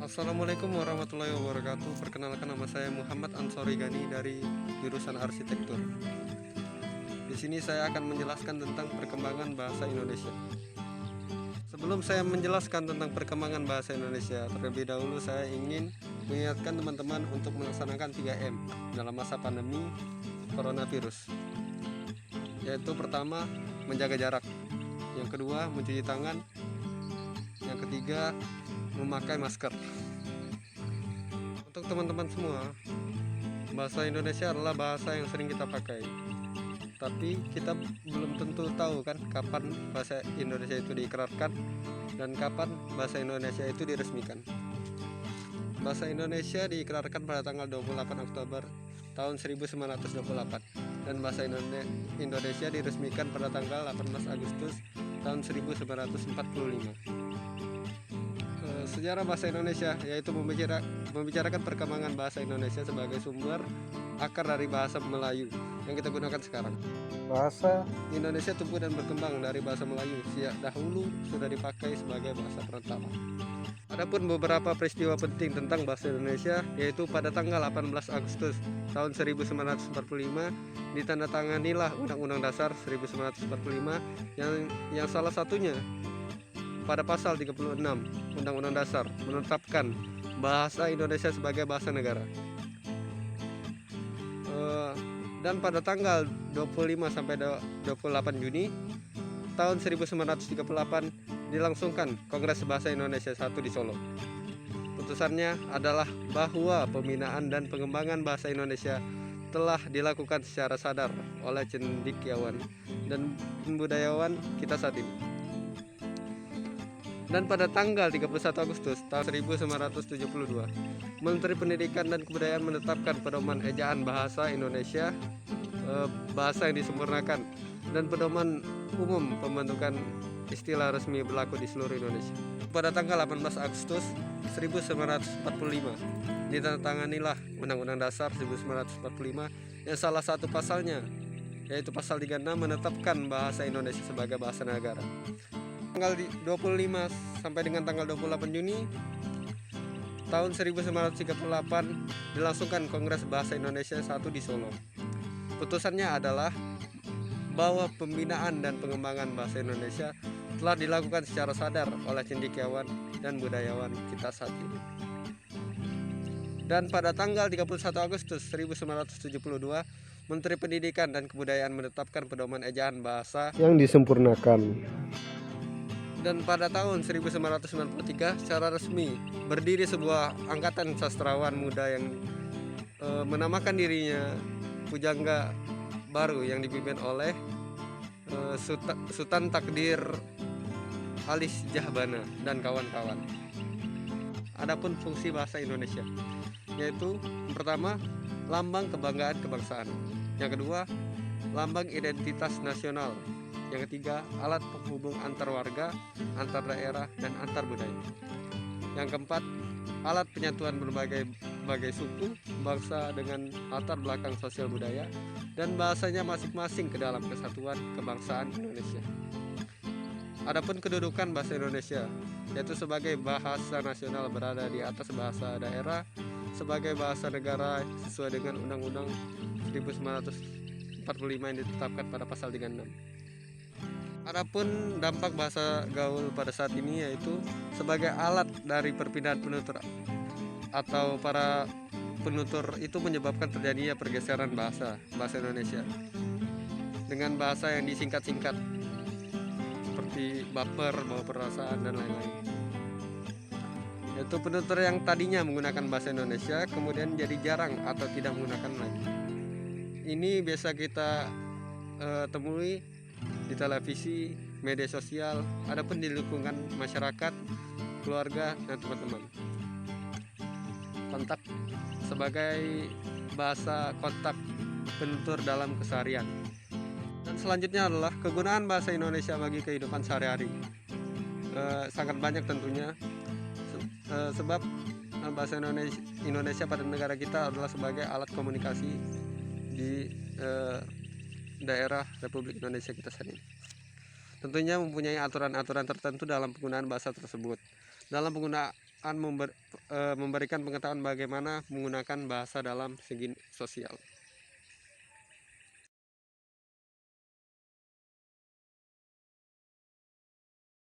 Assalamualaikum warahmatullahi wabarakatuh. Perkenalkan, nama saya Muhammad Ansori Gani dari jurusan Arsitektur. Di sini saya akan menjelaskan tentang perkembangan bahasa Indonesia. Sebelum saya menjelaskan tentang perkembangan bahasa Indonesia, terlebih dahulu saya ingin mengingatkan teman-teman untuk melaksanakan 3M dalam masa pandemi coronavirus. Yaitu pertama, menjaga jarak. Yang kedua, mencuci tangan. Yang ketiga, memakai masker. Untuk teman-teman semua, bahasa Indonesia adalah bahasa yang sering kita pakai. Tapi kita belum tentu tahu kan kapan bahasa Indonesia itu diikrarkan dan kapan bahasa Indonesia itu diresmikan. Bahasa Indonesia diikrarkan pada tanggal 28 Oktober tahun 1928 dan bahasa Indonesia diresmikan pada tanggal 18 Agustus tahun 1945. Sejarah bahasa Indonesia yaitu membicarakan perkembangan bahasa Indonesia sebagai sumber akar dari bahasa Melayu yang kita gunakan sekarang. Bahasa Indonesia tumbuh dan berkembang dari bahasa Melayu sejak dahulu sudah dipakai sebagai bahasa perantara. Adapun beberapa peristiwa penting tentang bahasa Indonesia yaitu pada tanggal 18 Agustus tahun 1945 ditandatanganilah Undang-Undang Dasar 1945 yang salah satunya pada pasal 36 Undang-Undang Dasar menetapkan bahasa Indonesia sebagai bahasa negara. Dan pada tanggal 25 sampai 28 Juni tahun 1938 dilangsungkan Kongres Bahasa Indonesia 1 di Solo. Putusannya adalah bahwa pembinaan dan pengembangan bahasa Indonesia telah dilakukan secara sadar oleh cendekiawan dan budayawan kita saat ini. Dan pada tanggal 31 Agustus tahun 1972, Menteri Pendidikan dan Kebudayaan menetapkan pedoman ejaan bahasa Indonesia, bahasa yang disempurnakan, dan pedoman umum pembentukan istilah resmi berlaku di seluruh Indonesia. Pada tanggal 18 Agustus 1945, ditandatanganilah Undang-Undang Dasar 1945 yang salah satu pasalnya, yaitu pasal 36, menetapkan bahasa Indonesia sebagai bahasa negara. Tanggal 25 sampai dengan tanggal 28 Juni tahun 1938 dilangsungkan Kongres Bahasa Indonesia 1 di Solo. Putusannya adalah bahwa pembinaan dan pengembangan bahasa Indonesia telah dilakukan secara sadar oleh cendekiawan dan budayawan kita saat ini. Dan pada tanggal 31 Agustus 1972, Menteri Pendidikan dan Kebudayaan menetapkan pedoman ejaan bahasa yang disempurnakan. Dan pada tahun 1993 secara resmi berdiri sebuah angkatan sastrawan muda yang menamakan dirinya Pujangga Baru yang dipimpin oleh Sultan Takdir Alis Jahbana dan kawan-kawan. Adapun fungsi bahasa Indonesia yaitu pertama, lambang kebanggaan kebangsaan. Yang kedua, lambang identitas nasional. Yang ketiga, alat penghubung antar warga, antar daerah, dan antar budaya. Yang keempat, alat penyatuan berbagai suku, bangsa dengan latar belakang sosial budaya, dan bahasanya masing-masing ke dalam kesatuan kebangsaan Indonesia. Adapun kedudukan bahasa Indonesia, yaitu sebagai bahasa nasional berada di atas bahasa daerah, sebagai bahasa negara sesuai dengan Undang-Undang 1945 yang ditetapkan pada pasal 36. Adapun dampak bahasa gaul pada saat ini yaitu sebagai alat dari perpindahan penutur atau para penutur itu menyebabkan terjadinya pergeseran bahasa Indonesia dengan bahasa yang disingkat-singkat seperti baper, bawa perasaan, dan lain-lain. Yaitu penutur yang tadinya menggunakan bahasa Indonesia kemudian jadi jarang atau tidak menggunakan lagi. Ini biasa kita temui di televisi, media sosial, adapun di lingkungan masyarakat, keluarga, dan teman-teman. Kontak sebagai bahasa kontak penutur dalam keseharian. Dan selanjutnya adalah kegunaan bahasa Indonesia bagi kehidupan sehari-hari. Sangat banyak tentunya, sebab bahasa Indonesia pada negara kita adalah sebagai alat komunikasi di daerah Republik Indonesia kita saat ini. Tentunya mempunyai aturan-aturan tertentu dalam penggunaan bahasa tersebut. Dalam memberikan pengetahuan bagaimana menggunakan bahasa dalam segi sosial.